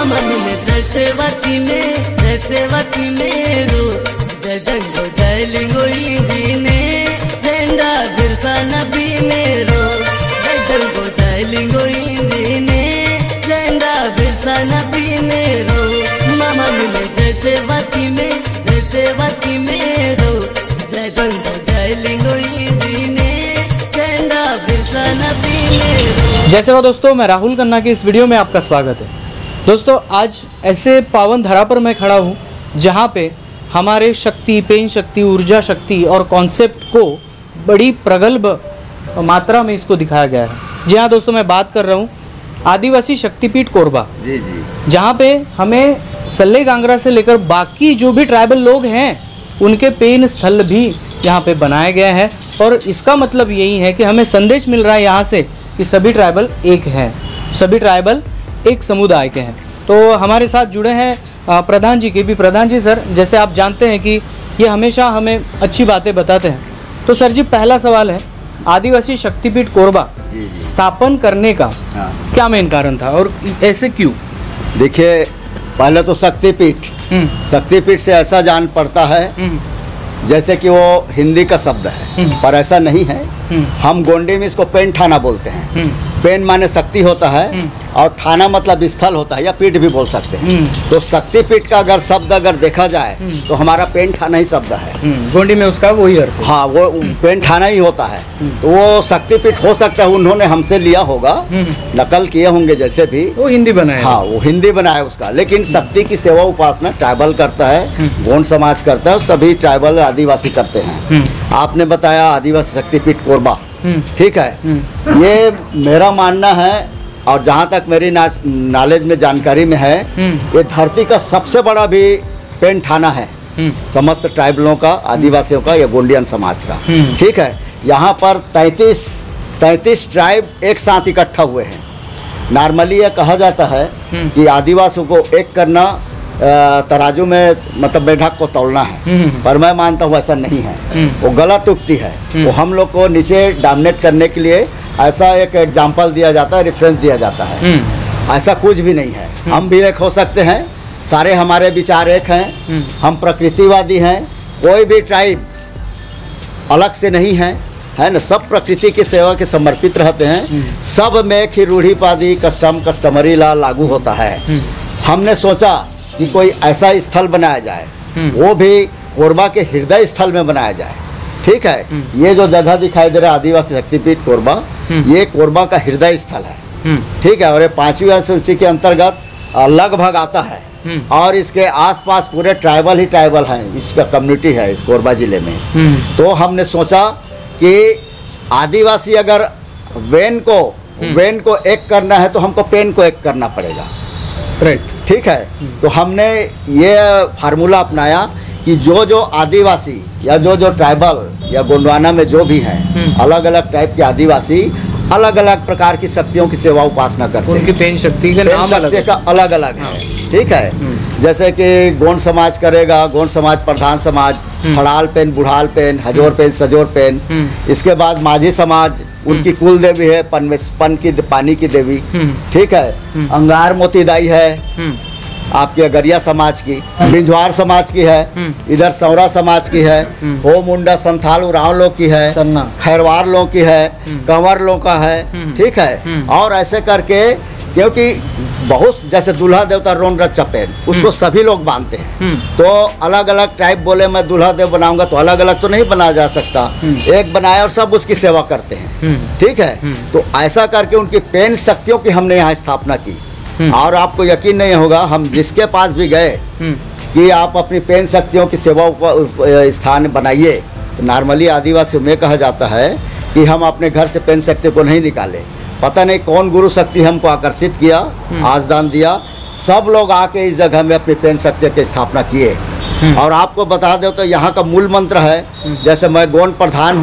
मामा मिले जैसे वती में रो जय जंगो जय लिंगो जी ने झंडा बिरसा नबी में रो जय जंगो जय लिंगो जी ने झंडा बिरसा नबी में रो मामा मिले जैसे वती में रो जय जंगो जय लिंगो जी ने झंडा बिरसा नबी में रो। जैसे वो दोस्तों, मैं राहुल खन्ना की इस वीडियो में आपका स्वागत है। दोस्तों, आज ऐसे पावन धरा पर मैं खड़ा हूँ जहाँ पे हमारे शक्ति, पेन शक्ति, ऊर्जा शक्ति और कॉन्सेप्ट को बड़ी प्रगल्भ मात्रा में इसको दिखाया गया है। जी हाँ दोस्तों, मैं बात कर रहा हूँ आदिवासी शक्तिपीठ कोरबा, जी जी, जहाँ पे हमें सल्ले गांगरा से लेकर बाकी जो भी ट्राइबल लोग हैं उनके पेन स्थल भी यहाँ पे बनाए गए हैं। और इसका मतलब यही है कि हमें संदेश मिल रहा है यहाँ से कि सभी ट्राइबल एक हैं, सभी ट्राइबल एक समुदाय के हैं। तो हमारे साथ जुड़े हैं प्रधान जी के भी। प्रधान जी सर, जैसे आप जानते हैं कि ये हमेशा हमें अच्छी बातें बताते हैं, तो सर जी पहला सवाल है, आदिवासी शक्तिपीठ कोरबा स्थापन करने का क्या मेन कारण था और ऐसे क्यों? देखिए, पहले तो शक्तिपीठ से ऐसा जान पड़ता है जैसे कि वो हिंदी का शब्द है, पर ऐसा नहीं है। हम गोंडी में इसको पेन ठाना बोलते हैं। पेन माने शक्ति होता है और ठाना मतलब स्थल होता है, या पीठ भी बोल सकते हैं। तो शक्तिपीठ का अगर शब्द अगर देखा जाए तो हमारा पेन ठाना ही शब्द है। गोंडी में उसका वही अर्थ है। हाँ, वो पेन ठाना ही होता है। तो वो शक्तिपीठ हो सकता है उन्होंने हमसे लिया होगा, नकल किए होंगे जैसे भी, वो हिंदी बनाया। हाँ, वो हिंदी बनाया उसका। लेकिन शक्ति की सेवा उपासना ट्राइबल करता है, गोंड समाज करता है, सभी ट्राइबल आदिवासी करते हैं। आपने बताया आदिवासी शक्तिपीठ कोरबा, ठीक है। ये मेरा मानना है और जहाँ तक मेरी नॉलेज में, जानकारी में है, ये धरती का सबसे बड़ा भी पेन ठाना है समस्त ट्राइबलों का, आदिवासियों का या गोंडियन समाज का, ठीक है। यहाँ पर 33 ट्राइब एक साथ इकट्ठा हुए हैं। नॉर्मली ये कहा जाता है कि आदिवासियों को एक करना तराजू में मतलब मेढक को तोलना है, पर मैं मानता हूँ ऐसा नहीं है, वो गलत उक्ति है। वो हम लोग को नीचे डोमिनेट करने के लिए ऐसा एक एग्जाम्पल दिया जाता है, रेफरेंस दिया जाता है। ऐसा कुछ भी नहीं है। हम भी एक हो सकते हैं, सारे हमारे विचार एक हैं, हम प्रकृतिवादी हैं, कोई भी ट्राइब अलग से नहीं है ना। सब प्रकृति की सेवा के समर्पित रहते हैं। सब में कि रूढ़िवादी कस्टमरी ला लागू होता है। हमने सोचा कि कोई ऐसा स्थल बनाया जाए, वो भी कोरबा के हृदय स्थल में बनाया जाए, ठीक है। ये जो जगह दिखाई दे रहा है आदिवासी शक्तिपीठ कोरबा, ये कोरबा का हृदय स्थल है, ठीक है। और ये 5वीं अनुसूची के अंतर्गत लगभग आता है। और इसके आसपास पूरे ट्राइबल ही ट्राइबल हैं, इसका कम्युनिटी है इस कोरबा जिले में। तो हमने सोचा कि आदिवासी अगर वेन को एक करना है तो हमको पेन को एक करना पड़ेगा, राइट, ठीक है। तो हमने ये फार्मूला अपनाया कि जो आदिवासी या जो ट्राइबल या गोंडवाना में जो भी हैं, अलग अलग टाइप के आदिवासी अलग अलग प्रकार की शक्तियों की सेवा उपासना करते हैं। उनकी पेन शक्ति के नाम अलग अलग है, ठीक है। जैसे कि गोंड समाज करेगा, गोंड समाज प्रधान समाज, हड़ाल पेन, बुढ़ाल पेन, हजोर पेन, सजोर पेन। इसके बाद माझी समाज, उनकी कुल देवी है पानी की देवी, ठीक है। अंगार मोतीदाई है आपके अगरिया समाज की, बिंजवार समाज की है, इधर सौरा समाज की है, हो मुंडा संथाल उराव लोग की है, खैरवार लोग की है, कंवर लोग का है, ठीक है। और ऐसे करके, क्योंकि बहुत जैसे दूल्हा देवता रोन रच चपेन, उसको सभी लोग बांधते हैं। तो अलग अलग टाइप बोले मैं दूल्हा देव बनाऊंगा तो अलग अलग तो नहीं बनाया जा सकता, एक बनाया और सब उसकी सेवा करते हैं, ठीक है। तो ऐसा करके उनकी पेन शक्तियों की हमने यहाँ स्थापना की। और आपको यकीन नहीं होगा, हम जिसके पास भी गए कि आप अपनी पेन शक्तियों की सेवा स्थान बनाइए, तो नॉर्मली आदिवासियों में कहा जाता है कि हम अपने घर से पेन शक्ति को नहीं निकाले। पता नहीं कौन गुरु शक्ति हमको आकर्षित किया, आजदान दिया, सब लोग आके इस जगह में अपनी पेन शक्ति की स्थापना किए। और आपको बता दो तो यहाँ का मूल मंत्र है, जैसे मैं गोंड प्रधान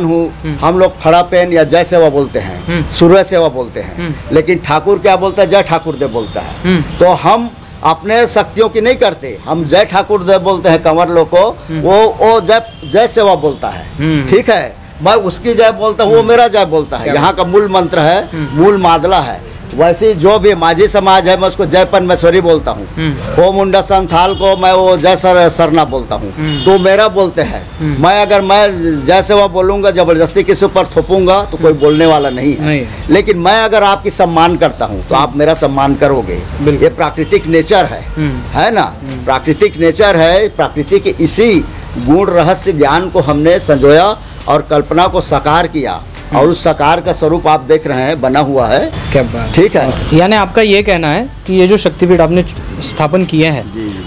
हूँ, हम लोग फड़ा पेन या जय सेवा बोलते हैं, सूर्य सेवा बोलते हैं, लेकिन ठाकुर क्या बोलता है, जय ठाकुर देव बोलता है। तो हम अपने शक्तियों की नहीं करते, हम जय ठाकुर देव बोलते हैं। कंवर लोग को वो जय सेवा बोलता है, ठीक है। मैं उसकी जय बोलता हूँ, वो मेरा जय बोलता है। यहाँ का मूल मंत्र है, मूल मादला है। वैसे जो भी माझी समाज है मैं उसको जय परमेश्वरी बोलता हूँ। हो मुंडा संथाल को मैं वो जय सरना बोलता हूँ। तो मेरा बोलते हैं, मैं अगर मैं जैसे वह बोलूँगा जबरदस्ती किसी ऊपर थोपूंगा तो कोई बोलने वाला नहीं है। लेकिन मैं अगर आपकी सम्मान करता हूँ तो आप मेरा सम्मान करोगे। ये प्राकृतिक नेचर है ना, प्राकृतिक नेचर है। प्रकृति के इसी गुण रहस्य ज्ञान को हमने संजोया और कल्पना को साकार किया और उस साकार का स्वरूप आप देख रहे हैं बना हुआ है। क्या बात, ठीक है। यानी आपका ये कहना है कि ये जो शक्तिपीठ आपने स्थापन किए हैं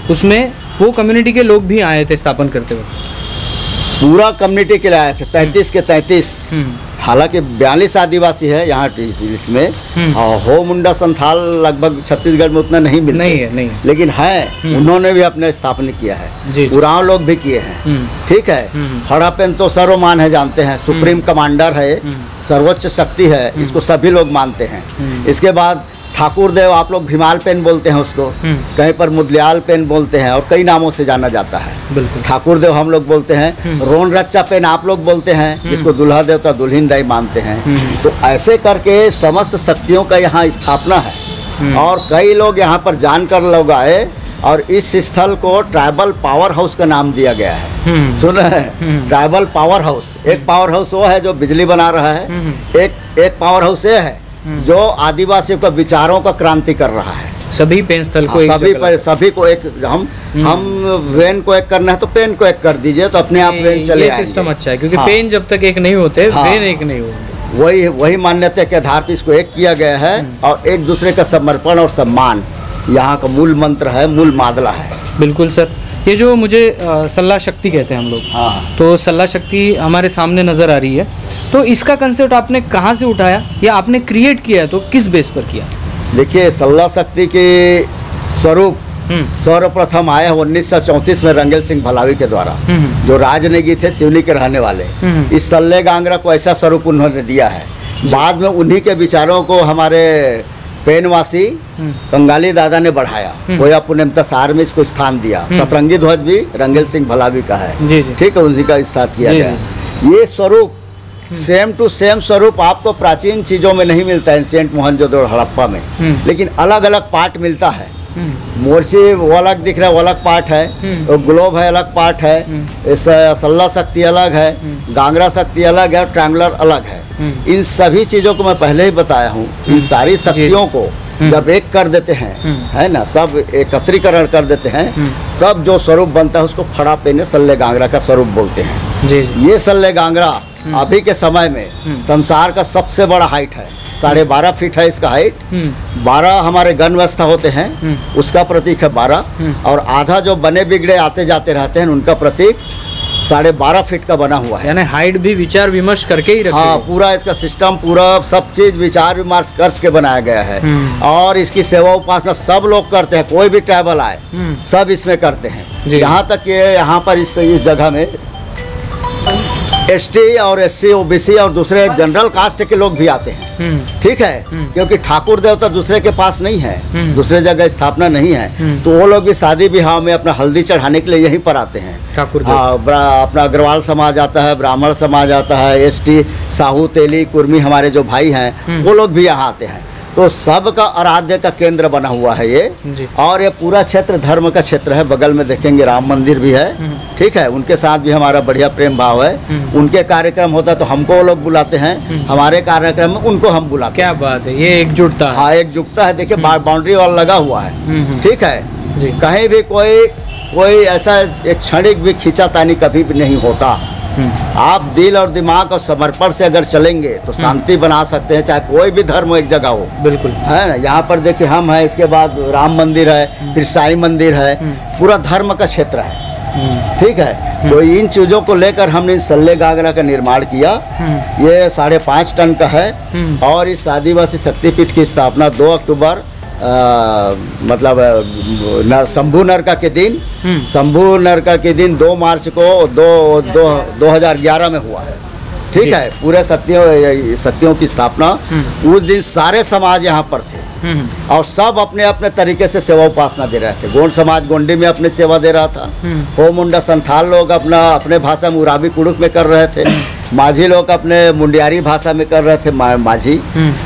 उसमें वो कम्युनिटी के लोग भी आए थे स्थापन करते वक्त? पूरा कम्युनिटी के लिए आए थे, 33 के 33। हालांकि 42 आदिवासी है यहाँ इसमें। हो मुंडा संथाल लगभग छत्तीसगढ़ में उतना नहीं मिलते, नहीं। लेकिन है, उन्होंने भी अपने स्थापना किया है। उरांव लोग भी किए हैं। ठीक है। हड़प्पन तो सर्वमान है, जानते हैं, सुप्रीम कमांडर है, सर्वोच्च शक्ति है, इसको सभी लोग मानते हैं। इसके बाद ठाकुर देव, आप लोग भीमाल पेन बोलते हैं उसको, कहीं पर मुदलियाल पेन बोलते हैं और कई नामों से जाना जाता है। ठाकुर देव हम लोग बोलते हैं। रोन रच्चा पेन आप लोग बोलते हैं, जिसको दुल्हा देवता दुल्हिन दाई मानते हैं। तो ऐसे करके समस्त शक्तियों का यहाँ स्थापना है और कई लोग यहाँ पर जानकर लोग आए और इस स्थल को ट्राइबल पावर हाउस का नाम दिया गया है। सुना है? Tribal power house. एक पावर हाउस वो है जो बिजली बना रहा है, एक पावर हाउस ये है जो आदिवासियों का विचारों का क्रांति कर रहा है। सभी पेन स्थल को सभी को एक हम वेन को एक करना है तो पेन को एक कर दीजिए तो अपने आप वेन चले आएंगे। सिस्टम अच्छा है क्योंकि पेन जब तक एक नहीं होते वेन एक नहीं होंगे। वही मान्यता के आधार पर इसको एक किया गया है और एक दूसरे का समर्पण और सम्मान यहाँ का मूल मंत्र है, मूल मादला है। बिल्कुल सर। ये जो मुझे सल्ला शक्ति कहते हैं हम लोग, तो सल्ला शक्ति हमारे सामने नज़र आ रही है, तो इसका कंसेप्ट आपने कहाँ से उठाया या आपने क्रिएट किया है तो किस बेस पर किया? देखिए, सल्ला शक्ति के स्वरूप सर्वप्रथम आया 1934 में रंगेल सिंह भलावी के द्वारा, जो राजनेगी थे, सिवनी के रहने वाले। इस सल्ले गांगरा को ऐसा स्वरूप उन्होंने दिया है। बाद में उन्हीं के विचारों को हमारे पेनवासी कंगाली दादा ने बढ़ाया, गोया पुनेम तसार में इसको स्थान दिया। सतरंगी ध्वज भी रंगेल सिंह भलावी का है। ठीक है, उसी का स्थान किया गया। ये स्वरूप सेम टू सेम स्वरूप आपको प्राचीन चीजों में नहीं मिलता है, एंशिएंट मोहनजोदड़ो हड़प्पा में, लेकिन अलग अलग पार्ट मिलता है। मोर्ची वो अलग दिख रहा है, वो अलग पार्ट है, और ग्लोब है अलग पार्ट है, इस सल्ला शक्ति अलग है, गांगरा शक्ति अलग है, ट्रायंगुलर अलग है। इन सभी चीजों को मैं पहले ही बताया हूँ। इन सारी शक्तियों को जब एक कर देते हैं, है ना, सब एकत्रीकरण कर देते हैं, तब जो स्वरूप बनता है उसको फड़ा पेने सल्ले गांगरा का स्वरूप बोलते हैं। ये सल्ले गांगरा अभी के समय में संसार का सबसे बड़ा हाइट है। 12.5 फीट है इसका हाइट। 12 हमारे गण व्यवस्था होते हैं, उसका प्रतीक है 12, और आधा जो बने बिगड़े आते जाते रहते हैं उनका प्रतीक 12.5 फीट का बना हुआ है। यानी हाइट भी विचार विमर्श करके ही रखा। हाँ, पूरा इसका सिस्टम, पूरा सब चीज विचार विमर्श करके बनाया गया है। और इसकी सेवा उपासना सब लोग करते हैं, कोई भी ट्राइबल आए सब इसमें करते हैं। यहाँ तक ये यहाँ पर इस जगह में ST और SC OBC और दूसरे जनरल कास्ट के लोग भी आते हैं। ठीक है, क्योंकि ठाकुर देवता दूसरे के पास नहीं है, दूसरे जगह स्थापना नहीं है, तो वो लोग भी शादी विवाह में अपना हल्दी चढ़ाने के लिए यहीं पर आते हैं। अपना अग्रवाल समाज आता है, ब्राह्मण समाज आता है, ST साहू तेली कुर्मी हमारे जो भाई हैं वो लोग भी यहाँ आते हैं। तो सबका आराध्य का केंद्र बना हुआ है ये। और ये पूरा क्षेत्र धर्म का क्षेत्र है। बगल में देखेंगे राम मंदिर भी है। ठीक है, उनके साथ भी हमारा बढ़िया प्रेम भाव है। उनके कार्यक्रम होता है तो हमको वो लोग बुलाते हैं, हमारे कार्यक्रम में उनको हम बुलाते हैं। क्या बात है, ये एकजुटता। हाँ, एकजुटता है। देखिए, बाउंड्री वाल लगा हुआ है। ठीक है, कहीं भी कोई ऐसा एक क्षणिक भी खींचातानी कभी भी नहीं होता। आप दिल और दिमाग और समर्पण से अगर चलेंगे तो शांति बना सकते हैं, चाहे कोई भी धर्म एक जगह हो। बिल्कुल, है ना। यहाँ पर देखिए हम हैं, इसके बाद राम मंदिर है, फिर साईं मंदिर है, पूरा धर्म का क्षेत्र है। ठीक है, तो इन चीज़ों को लेकर हमने सल्ले गागरा का निर्माण किया। ये 5.5 टन का है और इस आदिवासी शक्तिपीठ की स्थापना 2 अक्टूबर मतलब शंभू नरका के दिन, शंभू नरका के दिन 2 मार्च को 2011 में हुआ है। ठीक है, पूरे शक्तियों की स्थापना उस दिन सारे समाज यहाँ पर थे और सब अपने अपने तरीके से सेवा उपासना दे रहे थे। गोंड समाज गोंडी में अपनी सेवा दे रहा था, हो मुंडा संथाल लोग अपने भाषा में उराबी कुड़ुक में कर रहे थे, माझी लोग अपने मुंडियारी भाषा में कर रहे थे माझी,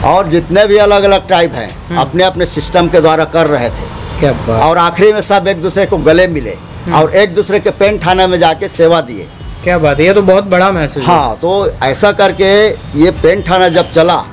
और जितने भी अलग अलग ट्राइब हैं अपने अपने सिस्टम के द्वारा कर रहे थे। क्या बात। और आखिरी में सब एक दूसरे को गले मिले और एक दूसरे के पेन थाना में जाके सेवा दिए। क्या बात है, ये तो बहुत बड़ा मैसेज है। हाँ, तो ऐसा करके ये पेन थाना जब चला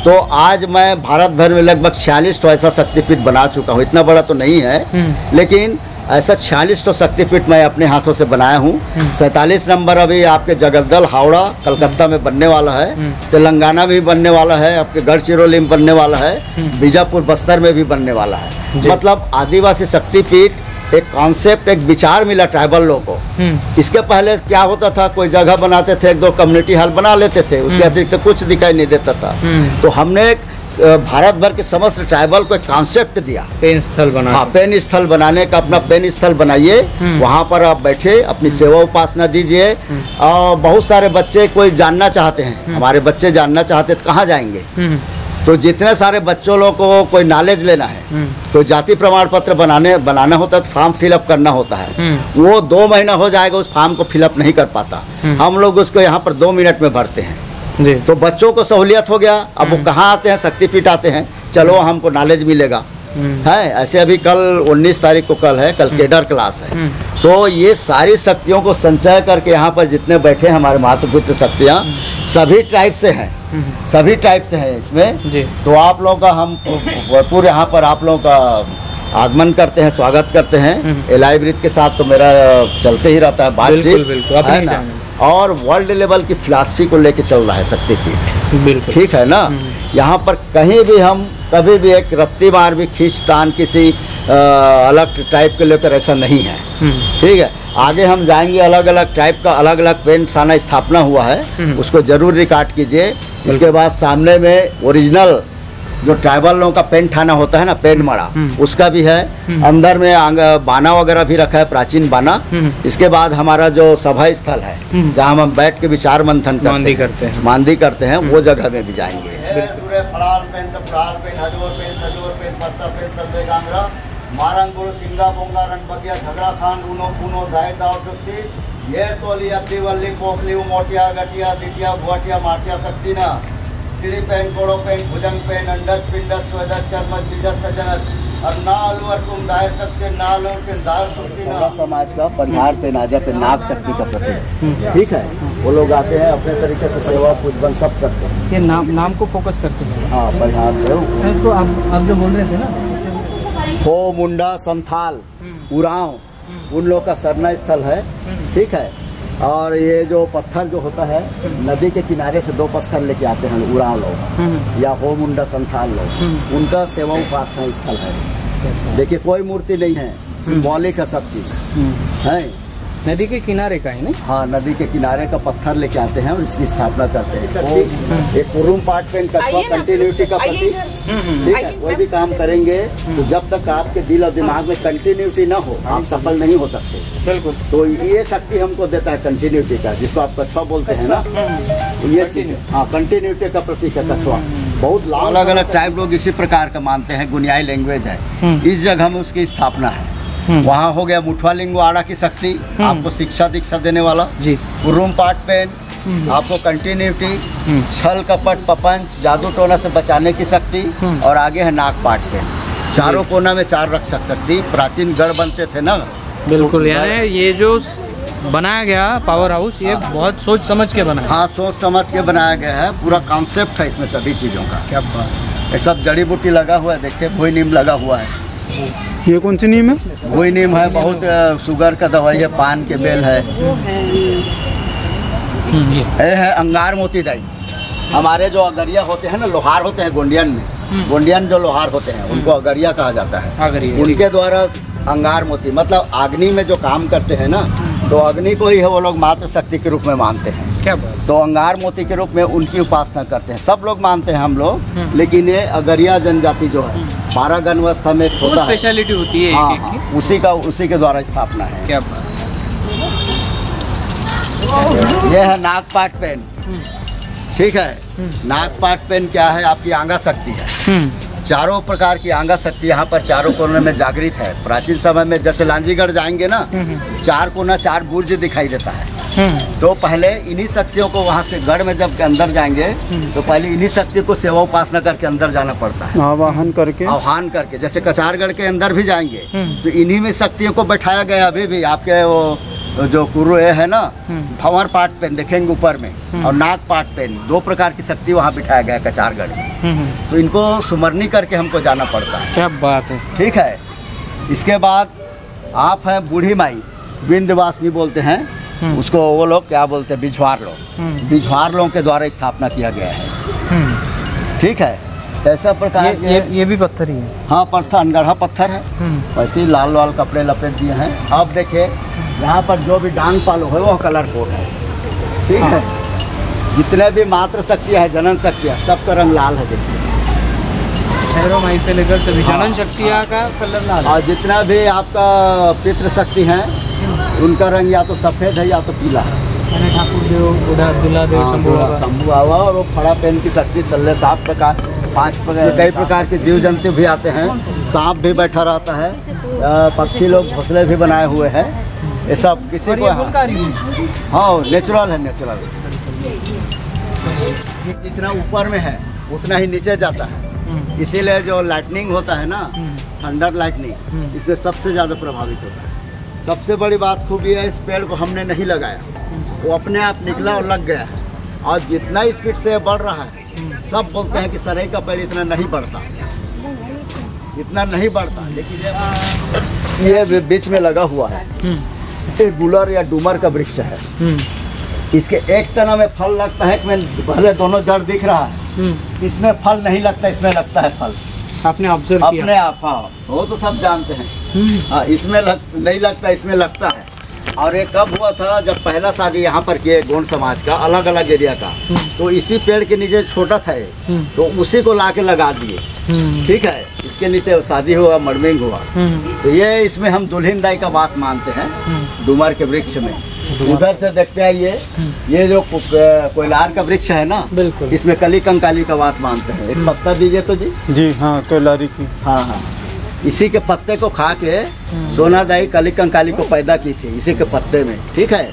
तो आज मैं भारत भर में लगभग 46 तो ऐसा शक्तिपीठ बना चुका हूँ। इतना बड़ा तो नहीं है, लेकिन ऐसा 46 तो शक्तिपीठ मैं अपने हाथों से बनाया हूँ। 47 नंबर अभी आपके जगद्दल हावड़ा कलकत्ता में बनने वाला है, तेलंगाना में भी बनने वाला है, आपके गढ़चिरौली में बनने वाला है, बीजापुर बस्तर में भी बनने वाला है। मतलब आदिवासी शक्तिपीठ एक कॉन्सेप्ट, एक विचार मिला ट्राइबल लोगों को। इसके पहले क्या होता था, कोई जगह बनाते थे, एक दो कम्युनिटी हॉल बना लेते थे, उसके अतिरिक्त कुछ दिखाई नहीं देता था। तो हमने भारत भर के समस्त ट्राइबल को एक कॉन्सेप्ट दिया, पेन स्थल बना। हाँ, पेन स्थल बनाने का। अपना पेन स्थल बनाइए, वहाँ पर आप बैठे अपनी सेवा उपासना दीजिए। और बहुत सारे बच्चे कोई जानना चाहते हैं, हमारे बच्चे जानना चाहते हैं तो कहाँ जाएंगे? तो जितने सारे बच्चों लोग को कोई नॉलेज लेना है, तो जाति प्रमाण पत्र बनाना होता है तो फॉर्म फिलअप करना होता है। वो 2 महीना हो जाएगा, उस फॉर्म को फिलअप नहीं कर पाता। हम लोग उसको यहाँ पर 2 मिनट में भरते हैं जी। तो बच्चों को सहूलियत हो गया। अब वो कहाँ आते हैं? शक्तिपीठ आते हैं, चलो हमको नॉलेज मिलेगा। है ऐसे अभी कल 19 तारीख को कल है, कल केडर क्लास है। तो ये सारी शक्तियों को संचय करके यहाँ पर जितने बैठे हैं हमारे महत्वपूर्ण शक्तियाँ सभी टाइप से हैं, सभी टाइप से हैं इसमें जी। तो आप लोगों का हम भरपूर यहाँ पर आप लोगों का आगमन करते हैं, स्वागत करते हैं। एलाइब्रेरी के साथ तो मेरा चलते ही रहता है बातचीत, है ना। और वर्ल्ड लेवल की फिलॉसफी को लेके चल रहा है शक्तिपीठ, बिल्कुल ठीक है ना। यहाँ पर कहीं भी हम कभी भी एक रत्ती बार भी खींचतान किसी अलग टाइप के लेकर ऐसा नहीं है, ठीक है। आगे हम जाएंगे, अलग अलग टाइप का अलग अलग पेन थाना स्थापना हुआ है, उसको जरूर रिकॉर्ड कीजिए। इसके बाद सामने में ओरिजिनल जो ट्राइबल लोगों का पेन थाना होता है ना, पेन मड़ा, उसका भी है। अंदर में बाना वगैरह भी रखा है, प्राचीन बाना। इसके बाद हमारा जो सभा स्थल है जहाँ हम बैठ के विचार मंथन मांदी करते हैं, वो जगह में भी जाएंगे। ये तोली अति वल्ली पोखली मोटिया गटिया दिटिया भुआटिया माटिया शक्ति ना सीढ़ी पेन कोड़ो पेन भुजंग पेन अंडज पिंडज स्वेदज चर्मज बीजज सजनज और नालू और तुम दायर शक्ति नालू के दायर शक्ति ना समाज का परिहार पे नाजा पे नाग शक्ति का प्रतीक, ठीक है। वो लोग आते हैं अपने तरीके से सेवा पूजन सब करते हैं। ये नाम को फोकस करते हैं। हाँ, परिहार पे तो आप जो बोल रहे थे ना, हो मुंडा संथाल उराव उन लोग का सरना स्थल है, ठीक है। और ये जो पत्थर जो होता है नदी के किनारे से 2 पत्थर लेके आते हैं उराव लोग या हो मुंडा संथाल लोग, उनका सेवा उपासना स्थल है। देखिए कोई मूर्ति नहीं है, सिंबॉलिक है सब चीज है। नदी के किनारे का है ना? हाँ, नदी के किनारे का पत्थर लेके आते हैं और इसकी स्थापना करते हैं। एक कुरुम पाट पेन कछुआ कंटिन्यूटी का प्रतीक, ठीक है। कोई भी काम करेंगे तो जब तक आपके दिल और दिमाग में कंटिन्यूटी ना हो आप सफल नहीं हो सकते, बिल्कुल। तो ये शक्ति हमको देता है कंटिन्यूटी का, जिसको आप कछुआ बोलते हैं ना, तो ये चीज हाँ कंटिन्यूटी का प्रतीक है कछुआ। बहुत अलग अलग टाइप लोग इसी प्रकार का मानते हैं, गुनियाई लैंग्वेज है। इस जगह में उसकी स्थापना है। वहाँ हो गया मुठवा लिंगवाड़ा की शक्ति, आपको शिक्षा दीक्षा देने वाला जी। कुरुम पाट पेन आपको कंटिन्यूटी, छल कपट पपंच जादू टोना से बचाने की शक्ति, और आगे है नाग पाट पेन, चारों कोना में 4 रक्षक शक्ति। प्राचीन गढ़ बनते थे ना, बिल्कुल। यानी ये जो बनाया गया पावर हाउस, ये बहुत सोच समझ के बना है। हाँ, सोच समझ के बनाया गया है, पूरा कॉन्सेप्ट है इसमें सभी चीज़ों का। क्या बात। ये सब जड़ी बूटी लगा हुआ है, देखिए भोई नीम लगा हुआ है। ये कौन सी नीम है? भोई नीम है, बहुत शुगर का दवाई है। पान के बेल है। ये है अंगार मोती दाई। हमारे जो अगरिया होते हैं ना, लोहार होते हैं गोंडियन में, गोंडियन जो लोहार होते हैं उनको अगरिया कहा जाता है। उनके द्वारा अंगार मोती मतलब अग्नि में जो काम करते हैं ना, तो अग्नि को ही है वो लोग मात्र शक्ति के रूप में मानते हैं। क्या बात। तो अंगार मोती के रूप में उनकी उपासना करते हैं, सब लोग मानते हैं हम लोग। लेकिन ये अगरिया जनजाति जो है 12 गणवस्था में होता है, स्पेशलिटी होती है। हाँ, हाँ, उसी के द्वारा स्थापना है। क्या बात। ये है नागपाट पेन, ठीक है। नागपाट पेन क्या है? आपकी आंगा शक्ति है। चारों प्रकार की आंगा शक्ति यहाँ पर चारों कोने में जागृत है। प्राचीन समय में जैसे लांजीगढ़ जाएंगे ना, 4 कोना 4 बुर्ज दिखाई देता है। तो पहले इन्हीं शक्तियों को वहाँ से गढ़ में जब के अंदर जाएंगे तो पहले इन्हीं शक्ति को सेवा उपासना करके अंदर जाना पड़ता है, आवाहन करके। जैसे कचारगढ़ के अंदर भी जाएंगे तो इन्हीं में शक्तियों को बैठाया गया। अभी भी आपके वो जो कुरु है ना, भंवर पाट पेन देखेंगे ऊपर में और नाग पाट पेन, 2 प्रकार की शक्ति वहाँ बिठाया गया है कचारगढ़ में। तो इनको सुमरनी करके हमको जाना पड़ता है। क्या बात है। ठीक है। इसके बाद आप हैं बूढ़ी माई, विंध्यवासिनी बोलते हैं उसको, वो लोग क्या बोलते हैं, बिझवार लोग। बिझवार लोगों के द्वारा स्थापना किया गया है। ठीक है। ऐसा प्रकार ये भी पत्थर ही है। हाँ, पत्थर, अनगढ़ा पत्थर है। वैसे ही लाल लाल कपड़े लपेट दिए हैं। अब देखिए यहाँ पर जो भी डांग पालो है वो कलर कोड है। ठीक है। जितने भी मात्र शक्तियाँ है, जनन शक्तियाँ, सबका रंग लाल है। देखिए भैरव माई से लेकर सभी जनन शक्तियाँ का कलर लाल। और जितना भी आपका पितृ शक्ति है उनका रंग या तो सफ़ेद है या तो पीला है। ठाकुर देव, बूढ़ा दूल्हा देव, शंभू आवा और वो फड़ा पेन की शक्ति 7 प्रकार, 5 प्रकार, कई प्रकार के जीव जंतु भी आते हैं। सांप भी बैठा रहता है, पक्षी लोग घोंसले भी बनाए हुए हैं। ये सब किसी को हाँ नेचुरल है, नेचुरल। जितना ऊपर में है उतना ही नीचे जाता है। इसीलिए जो लाइटनिंग होता है ना, थंडर लाइटनिंग, इसमें सबसे ज़्यादा प्रभावित होता है। सबसे बड़ी बात खूबी है, इस पेड़ को हमने नहीं लगाया, वो अपने आप निकला और लग गया है। और जितना स्पीड से बढ़ रहा है, सब बोलते हैं कि सरई का पेड़ इतना नहीं बढ़ता, इतना नहीं बढ़ता। लेकिन ये बीच में लगा हुआ है, ये गुलर या डूमर का वृक्ष है। इसके एक तना में फल लगता है, पहले दोनों जड़ दिख रहा है, इसमें फल नहीं लगता, इसमें लगता है फल। आपने ऑब्जर्व किया? अपने आप, हाँ, वो तो सब जानते हैं। हाँ, इसमें नहीं लगता, इसमें लगता है। और ये कब हुआ था, जब पहला शादी यहाँ पर किए गोंड समाज का, अलग अलग एरिया का, तो इसी पेड़ के नीचे छोटा था ये, तो उसी को लाके लगा दिए। ठीक है। इसके नीचे शादी हुआ, मड़मिंग हुआ। तो ये इसमें हम दुल्हन दाई का वास मानते हैं, डूमर के वृक्ष में। उधर से देखते हैं ये जो कोयलार का वृक्ष है ना, बिल्कुल, इसमें कली कंकाली का वास मानते हैं। एक पत्ता दीजिए तो जी। जी हाँ, कोयलारी की। हाँ हाँ, इसी के पत्ते को खा के सोना दाई कली कंकाली को पैदा की थी, इसी के पत्ते में। ठीक है।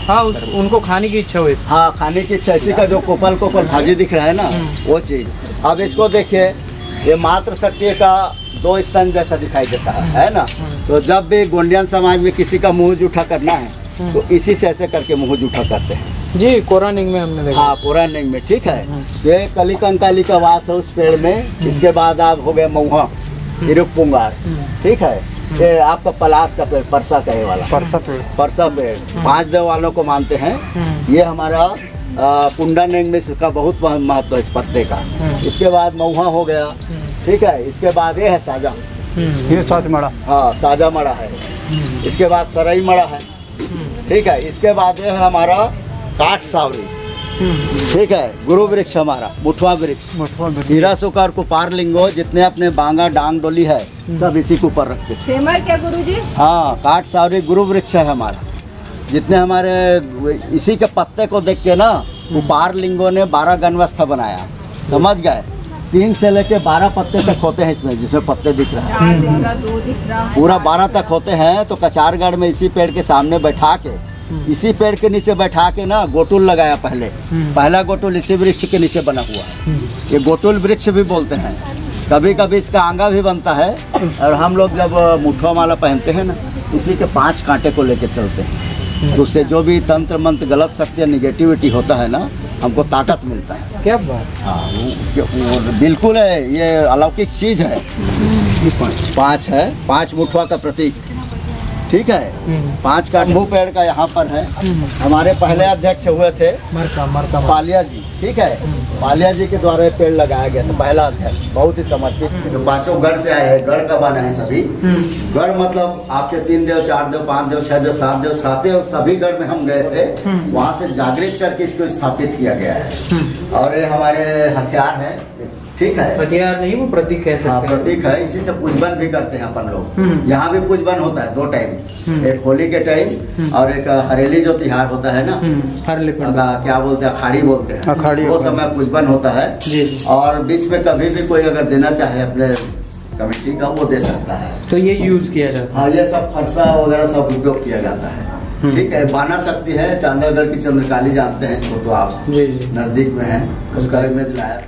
हाँ, उनको खाने की इच्छा हुई। हाँ, खाने की इच्छा। इसी का जो कोपल भाजी दिख रहा है ना, वो चीज़। अब इसको देखिए, ये मात्र शक्ति का 2 स्तन जैसा दिखाई देता है ना। तो जब भी गोंडियन समाज में किसी का मुँह जूठा करना है तो इसी से ऐसे करके मुँह जूठा करते हैं जी। कोरानिंग में हमने देखा। हाँ, कोरानिंग में। ठीक है। ये कली कंकाली का वास है उस पेड़ में। इसके बाद आप हो गए महुआ, इरुक पुंगार। ठीक है। ये आपका पलाश का पेड़, परसा कहे वाला, परसा पेड़ 5 देव वालों को मानते हैं। ये हमारा पुंडानेंग में इसका बहुत महत्व है, इस पत्ते का। इसके बाद महुआ हो गया। ठीक है। इसके बाद ये है साजा, ये साज मड़ा। हाँ, साजा मड़ा है। इसके बाद सरई मड़ा है। ठीक है। इसके बाद ये है हमारा काठ सावरी। ठीक है। गुरु वृक्ष हमारा मुठवा वृक्ष, हीरा सुकर कुपार लिंगो, जितने अपने बांगा डांग डोली है सब इसी के ऊपर रखते हैं। क्या गुरुजी? हाँ, काठ सावरी गुरु वृक्ष है हमारा। जितने हमारे इसी के पत्ते को देख के ना कुपार लिंगो ने 12 गणवस्था बनाया। समझ गए? 3 से लेके 12 पत्ते तक होते हैं इसमें, जिसमें पत्ते दिख रहे हैं पूरा 12 तक होते हैं। तो कचारगढ़ में इसी पेड़ के सामने बैठा के, इसी पेड़ के नीचे बैठा के ना गोटुल लगाया। पहला गोटुल इसी वृक्ष के नीचे बना हुआ है। ये गोटुल वृक्ष भी बोलते हैं। कभी कभी इसका आंगा भी बनता है। और हम लोग जब मुठवा माला पहनते हैं ना, इसी के 5 कांटे को लेकर चलते हैं। तो उससे जो भी तंत्र मंत्र गलत शक्ति निगेटिविटी होता है ना, हमको ताकत मिलता है। क्या बात। हाँ, वो बिल्कुल है, ये अलौकिक चीज़ है। 5 है, 5 मुठवा का प्रतीक। ठीक है। 5 का मुँह पेड़ का यहाँ पर है। हमारे पहले अध्यक्ष हुए थे पालिया जी। ठीक है। पालिया जी के द्वारा पेड़ लगाया गया था, पहला अध्यक्ष। बहुत ही समर्पित। तो 5 गढ़ से आए हैं, गढ़ का बना है सभी। गढ़ मतलब आपके 3 देव, 4 देव, 5 देव, 6 देव, 7 देव, 7 देव, सभी गढ़ में हम गए थे। वहाँ से जागृत करके इसको स्थापित किया गया है। और ये हमारे हथियार है। ठीक है। हथियार नहीं, वो प्रतीक कह सकते हैं। हाँ, प्रतीक है। इसी से पूजबन भी करते हैं अपन लोग। यहाँ भी पूजबन होता है 2 टाइम, एक होली के टाइम और एक हरेली जो तिहार होता है ना, क्या बोलते हैं, अखाड़ी बोलते हैं, वो समय पूजबन होता है। और बीच में कभी भी कोई अगर देना चाहे अपने कमेटी का, वो दे सकता है। तो ये यूज किया जाता है। हाँ, ये सब फरसा वगैरह सब उपयोग किया जाता है। ठीक है, बाना शक्ति है, चांदागढ़ की चंद्रकाली जानते हैं इसको तो आप, जी जी। नजदीक में है, उसका इमेज लाया।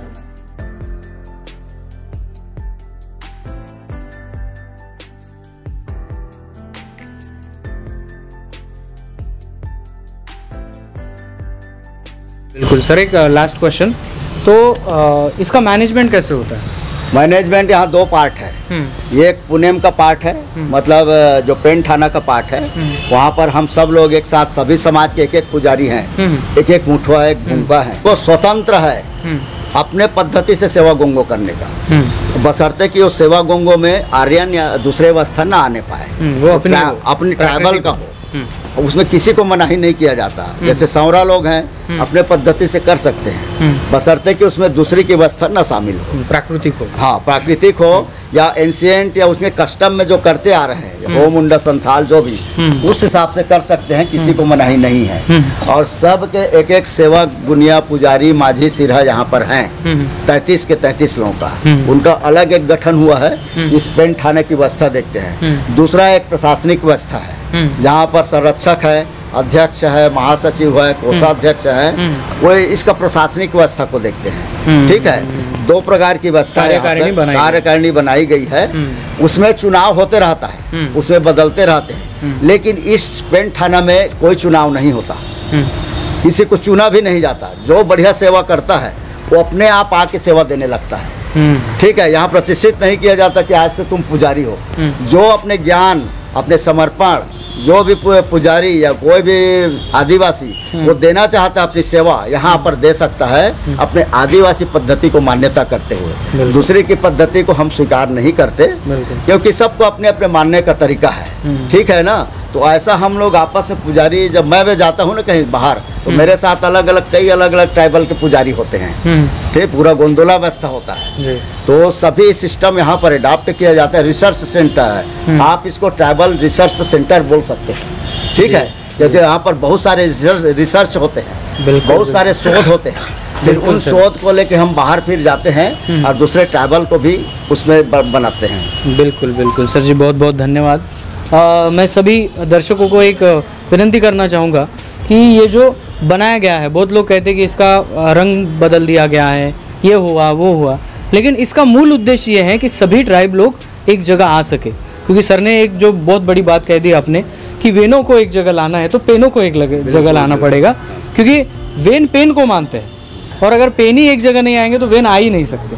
बिल्कुल सर, एक लास्ट क्वेश्चन, तो इसका मैनेजमेंट कैसे होता है? मैनेजमेंट यहाँ दो पार्ट है। ये एक पुनेम का पार्ट है, मतलब जो पेन थाना का पार्ट है, वहाँ पर हम सब लोग एक साथ, सभी समाज के एक एक पुजारी हैं, एक एक मुठवा है, एक भूमिका है, वो स्वतंत्र है अपने पद्धति से सेवा गोंगो करने का, बशर्ते कि उस सेवा गोंगो में आर्यन या दूसरे अवस्था ना आने पाए, वो अपनी ट्राइबल का हो, उसमें किसी को मनाही नहीं किया जाता। जैसे सौरा लोग हैं अपने पद्धति से कर सकते हैं, बशर्ते कि उसमें दूसरी की व्यवस्था न शामिल हो, प्राकृतिक हो। हाँ, प्राकृतिक हो या एंशिएंट या उसमें कस्टम में जो करते आ रहे हैं, होम मुंडा संथाल जो भी, उस हिसाब से कर सकते हैं, किसी को मनाही नहीं है। और सब के एक एक सेवक, गुनिया, पुजारी, माझी, सिरहा यहाँ पर हैं, 33 के 33 लोगों का, उनका अलग एक गठन हुआ है। इस पेन थाने की व्यवस्था देखते हैं। दूसरा एक प्रशासनिक व्यवस्था है, जहाँ पर संरक्षक है, अध्यक्ष है, महासचिव है, कोषाध्यक्ष है, वो इसका प्रशासनिक व्यवस्था को देखते हैं। ठीक है, दो प्रकार की व्यवस्था कार्यकारिणी बनाई गई है। उसमें चुनाव होते रहता है, उसमें बदलते रहते हैं, लेकिन इस पेन थाना में कोई चुनाव नहीं होता, किसी को चुना भी नहीं जाता। जो बढ़िया सेवा करता है वो अपने आप आके सेवा देने लगता है। ठीक है, यहाँ प्रतिष्ठित नहीं किया जाता कि आज से तुम पुजारी हो। जो अपने ज्ञान, अपने समर्पण, जो भी पुजारी या कोई भी आदिवासी वो देना चाहता है अपनी सेवा, यहाँ पर दे सकता है, अपने आदिवासी पद्धति को मान्यता करते हुए। दूसरी की पद्धति को हम स्वीकार नहीं करते, क्योंकि सबको अपने अपने मानने का तरीका है। ठीक है ना, तो ऐसा हम लोग आपस में पुजारी, जब मैं जाता हूँ ना कहीं बाहर, तो मेरे साथ अलग अलग कई अलग अलग ट्राइबल के पुजारी होते हैं, से पूरा गोंदोला व्यवस्था होता है। तो सभी सिस्टम यहाँ पर अडॉप्ट किया जाता है। रिसर्च सेंटर है, आप इसको ट्राइबल रिसर्च सेंटर बोल सकते हैं। ठीक है, क्योंकि यहाँ पर बहुत सारे रिसर्च होते हैं, बहुत सारे शोध होते हैं, फिर उन शोध को लेके हम बाहर फिर जाते हैं और दूसरे ट्राइबल को भी उसमें बनाते हैं। बिल्कुल बिल्कुल सर जी, बहुत बहुत धन्यवाद। मैं सभी दर्शकों को एक विनती करना चाहूँगा कि ये जो बनाया गया है, बहुत लोग कहते हैं कि इसका रंग बदल दिया गया है, ये हुआ वो हुआ, लेकिन इसका मूल उद्देश्य ये है कि सभी ट्राइब लोग एक जगह आ सके। क्योंकि सर ने एक जो बहुत बड़ी बात कह दी आपने कि वेनों को एक जगह लाना है, तो पेनों को एक जगह लाना पड़ेगा, क्योंकि वेन पेन को मानते हैं, और अगर पेन ही एक जगह नहीं आएंगे तो वेन आ ही नहीं सकते।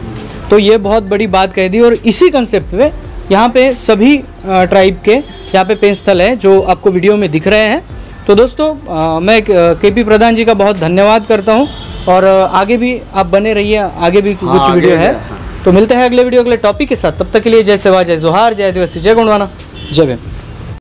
तो ये बहुत बड़ी बात कह दी, और इसी कंसेप्ट में यहाँ पे सभी ट्राइब के यहाँ पे पेन स्थल है जो आपको वीडियो में दिख रहे हैं। तो दोस्तों मैं केपी प्रधान जी का बहुत धन्यवाद करता हूँ, और आगे भी आप बने रहिए, आगे भी कुछ वीडियो है। तो मिलते हैं अगले वीडियो, अगले टॉपिक के साथ। तब तक के लिए जय सेवा, जय जोहार, जय आदिवासी, जय गोंडवाना, जय भीम।